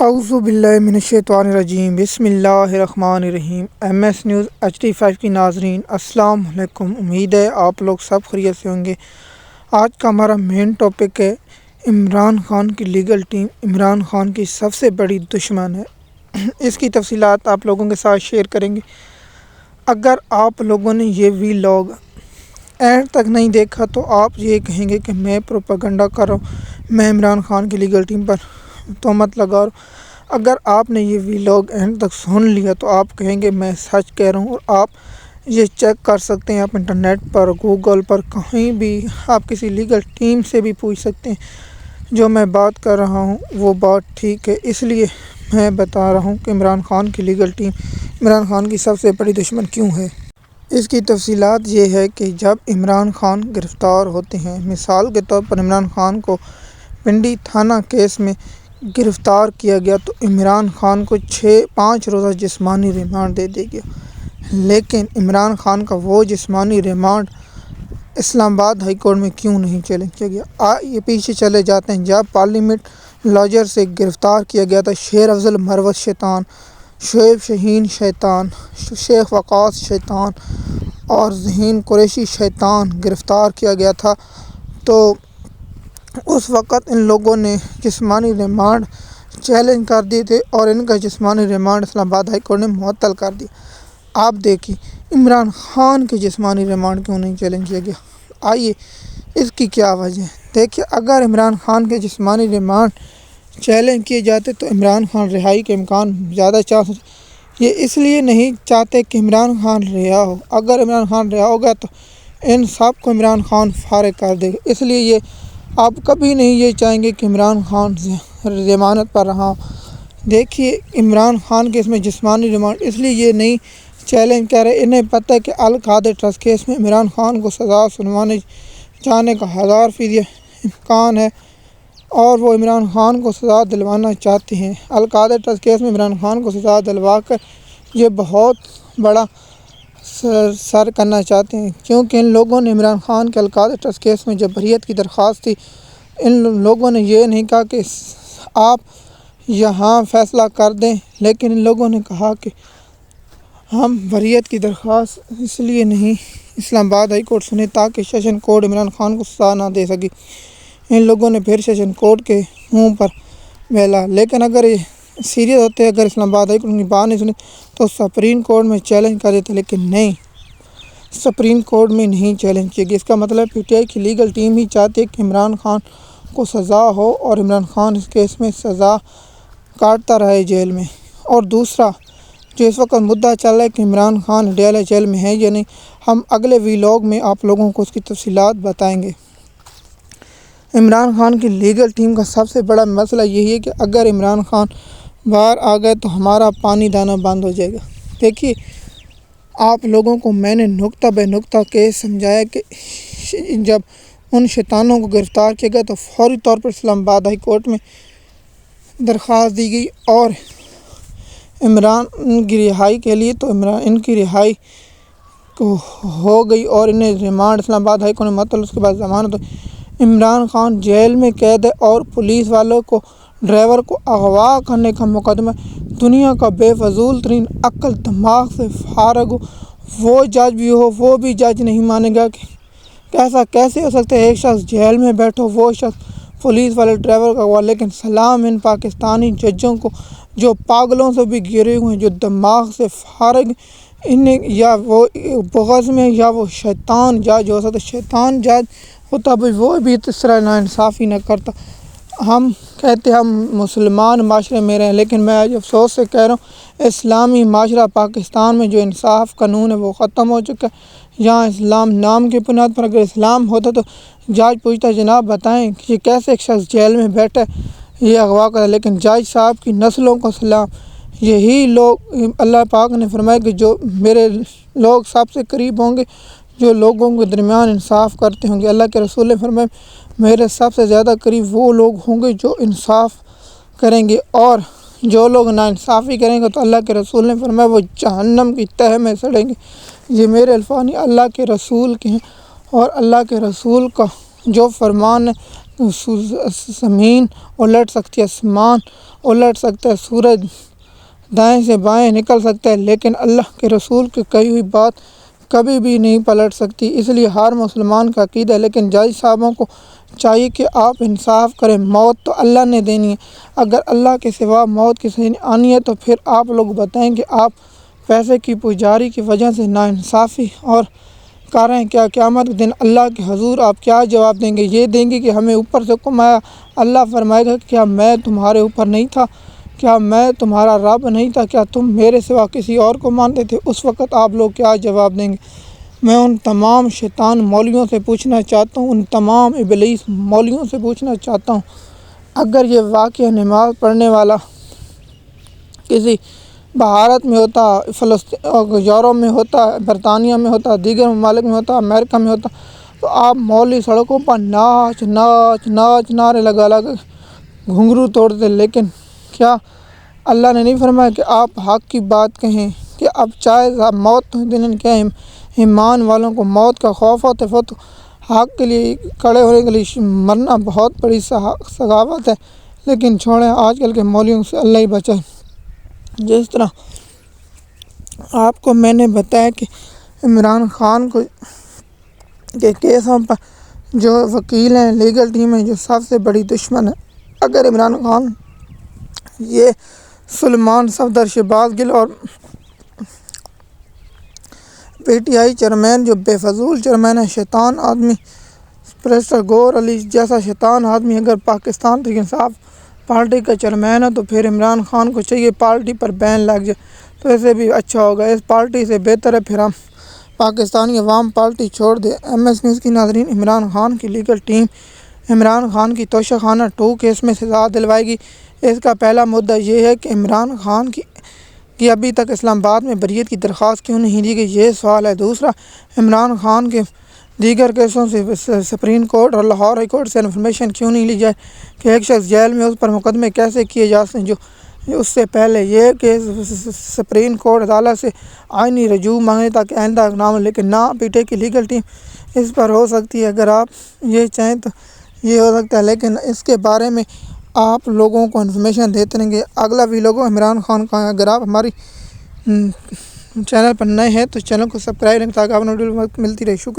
اعوذ باللہ من الشیطان الرجیم، بسم اللہ الرحمن الرحیم۔ ایم ایس نیوز HD5 کی ناظرین السلام علیکم، امید ہے آپ لوگ سب خیریت سے ہوں گے۔ آج کا ہمارا مین ٹاپک ہے عمران خان کی لیگل ٹیم عمران خان کی سب سے بڑی دشمن ہے۔ اس کی تفصیلات آپ لوگوں کے ساتھ شیئر کریں گے۔ اگر آپ لوگوں نے یہ ویلاگ اینڈ تک نہیں دیکھا تو آپ یہ کہیں گے کہ میں پروپیگنڈا کر رہا ہوں، میں عمران خان کی لیگل ٹیم پر تہمت لگا رہا ہوں۔ اگر آپ نے یہ ویلاگ اینڈ تک سن لیا تو آپ کہیں گے میں سچ کہہ رہا ہوں، اور آپ یہ چیک کر سکتے ہیں، آپ انٹرنیٹ پر، گوگل پر، کہیں بھی آپ کسی لیگل ٹیم سے بھی پوچھ سکتے ہیں۔ جو میں بات کر رہا ہوں وہ بات ٹھیک ہے، اس لیے میں بتا رہا ہوں کہ عمران خان کی لیگل ٹیم عمران خان کی سب سے بڑی دشمن کیوں ہے۔ اس کی تفصیلات یہ ہے کہ جب عمران خان گرفتار ہوتے ہیں، مثال کے طور پر عمران خان کو پنڈی تھانہ کیس میں گرفتار کیا گیا تو عمران خان کو 5 روزہ جسمانی ریمانڈ دے دیا گیا، لیکن عمران خان کا وہ جسمانی ریمانڈ اسلام آباد ہائی کورٹ میں کیوں نہیں چیلنج کیا گیا۔ یہ پیچھے چلے جاتے ہیں، جب پارلیمنٹ لاجر سے گرفتار کیا گیا تھا شیر افضل مروت شیطان، شعیب شاہین شیطان، شیخ وقاص شیطان اور ذہین قریشی شیطان گرفتار کیا گیا تھا، تو اس وقت ان لوگوں نے جسمانی ریمانڈ چیلنج کر دیے تھے اور ان کا جسمانی ریمانڈ اسلام آباد ہائی کورٹ نے معطل کر دیا۔ آپ دیکھیں عمران خان کے جسمانی ریمانڈ کیوں نہیں چیلنج کیا گیا۔ آئیے اس کی کیا وجہ ہے۔ دیکھیے، اگر عمران خان کے جسمانی ریمانڈ چیلنج کیے جاتے تو عمران خان رہائی کے امکان زیادہ چانس یہ اس لیے نہیں چاہتے کہ عمران خان رہا ہو۔ اگر عمران خان رہا ہوگا تو ان سب کو عمران خان فارغ کر دے گا، اس لیے یہ آپ کبھی نہیں یہ چاہیں گے کہ عمران خان ضمانت پر رہا ہو۔ دیکھیے عمران خان کے اس میں جسمانی ریمانڈ اس لیے یہ نہیں چیلنج کر رہے، انہیں پتہ ہے کہ القادر ٹرسٹ کیس میں عمران خان کو سزا سنوانے جانے کا 1000% امکان ہے اور وہ عمران خان کو سزا دلوانا چاہتے ہیں۔ القادر ٹرسٹ کیس میں عمران خان کو سزا دلوا کر یہ بہت بڑا سر کرنا چاہتے ہیں، کیونکہ ان لوگوں نے عمران خان کے القادر ٹرسٹ کیس میں جب بریت کی درخواست تھی، ان لوگوں نے یہ نہیں کہا کہ آپ یہاں فیصلہ کر دیں، لیکن ان لوگوں نے کہا کہ ہم بریت کی درخواست اس لیے نہیں اسلام آباد ہائی کورٹ سنے تاکہ سیشن کورٹ عمران خان کو سزا نہ دے سکے۔ ان لوگوں نے پھر سیشن کورٹ کے منہ پر بیلا، لیکن اگر یہ سیریس ہوتے، اگر اسلام آباد ہائی کورٹ کی بات نہیں سنی تو سپریم کورٹ میں چیلنج کر دیتے، لیکن نہیں، سپریم کورٹ میں نہیں چیلنج کیا گیا۔ اس کا مطلب PTI کی لیگل ٹیم ہی چاہتی ہے کہ عمران خان کو سزا ہو اور عمران خان اس کیس میں سزا کاٹتا رہے جیل میں۔ اور دوسرا جو اس وقت مدعا چل رہا ہے کہ عمران خان اڈیالہ جیل میں ہے یا نہیں، ہم اگلے ویلاگ میں آپ لوگوں کو اس کی تفصیلات بتائیں گے۔ عمران خان کی لیگل ٹیم کا سب سے بڑا مسئلہ یہی ہے کہ اگر عمران خان باہر آ گئے تو ہمارا پانی دانا بند ہو جائے گا۔ دیکھیے آپ لوگوں کو میں نے نقطہ بے نقطہ کیس سمجھایا کہ جب ان شیطانوں کو گرفتار کیا گیا تو فوری طور پر اسلام آباد ہائی کورٹ میں درخواست دی گئی اور عمران کی رہائی کے لیے تو ان کی رہائی کو ہو گئی اور انہیں ریمانڈ اسلام آباد ہائی کورٹ نے معطل، اس کے بعد ضمانت ہوئی۔ عمران خان جیل میں قید ہے اور پولیس والوں کو ڈرائیور کو اغوا کرنے کا مقدمہ دنیا کا بے فضول ترین عقل دماغ سے فارغ ہو، وہ جج بھی ہو وہ بھی جج نہیں مانے گا کہ ایسا کیسے ہو سکتا ہے۔ ایک شخص جیل میں بیٹھو، وہ شخص پولیس والے ڈرائیور کا اغوا، لیکن سلام ان پاکستانی ججوں کو جو پاگلوں سے بھی گرے ہوئے ہیں، جو دماغ سے فارغ، انہیں یا وہ بغض میں یا وہ شیطان جج ہو سکتا، شیطان جج ہوتا بھی وہ بھی اس طرح ناانصافی نہ کرتا۔ ہم کہتے ہم مسلمان معاشرے میں رہیں، لیکن میں آج افسوس سے کہہ رہا ہوں اسلامی معاشرہ پاکستان میں جو انصاف قانون ہے وہ ختم ہو چکا ہے۔ یہاں اسلام نام کی بنیاد پر اگر اسلام ہوتا تو جج پوچھتا جناب بتائیں کہ یہ کیسے ایک شخص جیل میں بیٹھا ہے، یہ اغوا کرتا، لیکن جج صاحب کی نسلوں کو سلام، یہی لوگ اللہ پاک نے فرمایا کہ جو میرے لوگ سب سے قریب ہوں گے جو لوگوں کے درمیان انصاف کرتے ہوں گے۔ اللہ کے رسول نے فرمایا میرے سب سے زیادہ قریب وہ لوگ ہوں گے جو انصاف کریں گے، اور جو لوگ ناانصافی کریں گے تو اللہ کے رسول نے فرمایا وہ جہنم کی تہہ میں سڑیں گے۔ یہ میرے الفاظ نہیں، اللہ کے رسول کے ہیں، اور اللہ کے رسول کا جو فرمان ہے زمین الٹ سکتی ہے، آسمان الٹ سکتا ہے، سورج دائیں سے بائیں نکل سکتا ہے، لیکن اللہ کے رسول کی کہی ہوئی بات کبھی بھی نہیں پلٹ سکتی۔ اس لیے ہر مسلمان کا عقیدہ ہے، لیکن جج صاحبوں کو چاہیے کہ آپ انصاف کریں۔ موت تو اللہ نے دینی ہے، اگر اللہ کے سوا موت کسی نے آنی ہے تو پھر آپ لوگ بتائیں کہ آپ پیسے کی پجاری کی وجہ سے ناانصافی اور کر رہے ہیں کیا؟ قیامت کے دن اللہ کے حضور آپ کیا جواب دیں گے؟ یہ دیں گے کہ ہمیں اوپر سے حکم آیا۔ اللہ فرمائے گا کیا میں تمہارے اوپر نہیں تھا؟ کیا میں تمہارا رب نہیں تھا؟ کیا تم میرے سوا کسی اور کو مانتے تھے؟ اس وقت آپ لوگ کیا جواب دیں گے؟ میں ان تمام شیطان مولیوں سے پوچھنا چاہتا ہوں، ان تمام ابلیس مولیوں سے پوچھنا چاہتا ہوں، اگر یہ واقعہ نماز پڑھنے والا کسی بھارت میں ہوتا، فلسطین، یورپ میں ہوتا، برطانیہ میں ہوتا، دیگر ممالک میں ہوتا، امریکہ میں ہوتا، تو آپ مولوی سڑکوں پر ناچ ناچ ناچ نعرے لگا لگا گھنگرو توڑتے، لیکن کیا اللہ نے نہیں فرمایا کہ آپ حق کی بات کہیں کہ اب چاہے موت دن کیا ایمان والوں کو موت کا خوف ہوتا ہے، تو حق کے لیے کھڑے ہونے کے لیے مرنا بہت بڑی سخاوت ہے، لیکن چھوڑیں آج کل کے مولیوں سے اللہ ہی بچائے۔ جس طرح آپ کو میں نے بتایا کہ عمران خان کو کے کیسوں پر جو وکیل ہیں، لیگل ٹیم ہے جو سب سے بڑی دشمن ہے، اگر عمران خان یہ سلمان صفدر، شہباز گل اور پی ٹی آئی چیئرمین جو بے فضول چیئرمین ہے، شیطان آدمی پروفیسر گور علی جیسا شیطان آدمی اگر پاکستان تحریک انصاف پارٹی کا چیئرمین ہے تو پھر عمران خان کو چاہیے پارٹی پر بین لگ جائے تو ایسے بھی اچھا ہوگا۔ اس پارٹی سے بہتر ہے پھر ہم پاکستانی عوام پارٹی چھوڑ دے۔ ایم ایس نیوز کی ناظرین، عمران خان کی لیگل ٹیم عمران خان کی توشہ خانہ 2 کیس میں سزا دلوائے گی۔ اس کا پہلا مدعا یہ ہے کہ عمران خان کی ابھی تک اسلام آباد میں بریت کی درخواست کیوں نہیں دی گئی، یہ سوال ہے۔ دوسرا، عمران خان کے دیگر کیسوں سے سپریم کورٹ اور لاہور ہائی کورٹ سے انفارمیشن کیوں نہیں لی جائے کہ ایک شخص جیل میں اس پر مقدمے کیسے کیے جا سکتے ہیں جو اس سے پہلے یہ کہ سپریم کورٹ عدالت سے آئینی رجوع مانگنے تک آئندہ اقدام، لیکن نہ پی ٹی آئی کی لیگل ٹیم اس پر ہو سکتی ہے۔ اگر آپ یہ چاہیں تو یہ ہو سکتا ہے، لیکن اس کے بارے میں آپ لوگوں کو انفارمیشن دیتے رہیں گے۔ اگلا ویلوگ عمران خان کا ہے۔ اگر آپ ہماری چینل پر نئے ہیں تو چینل کو سبسکرائب کریں تاکہ آپ کو وقت ملتی رہے۔ شکریہ۔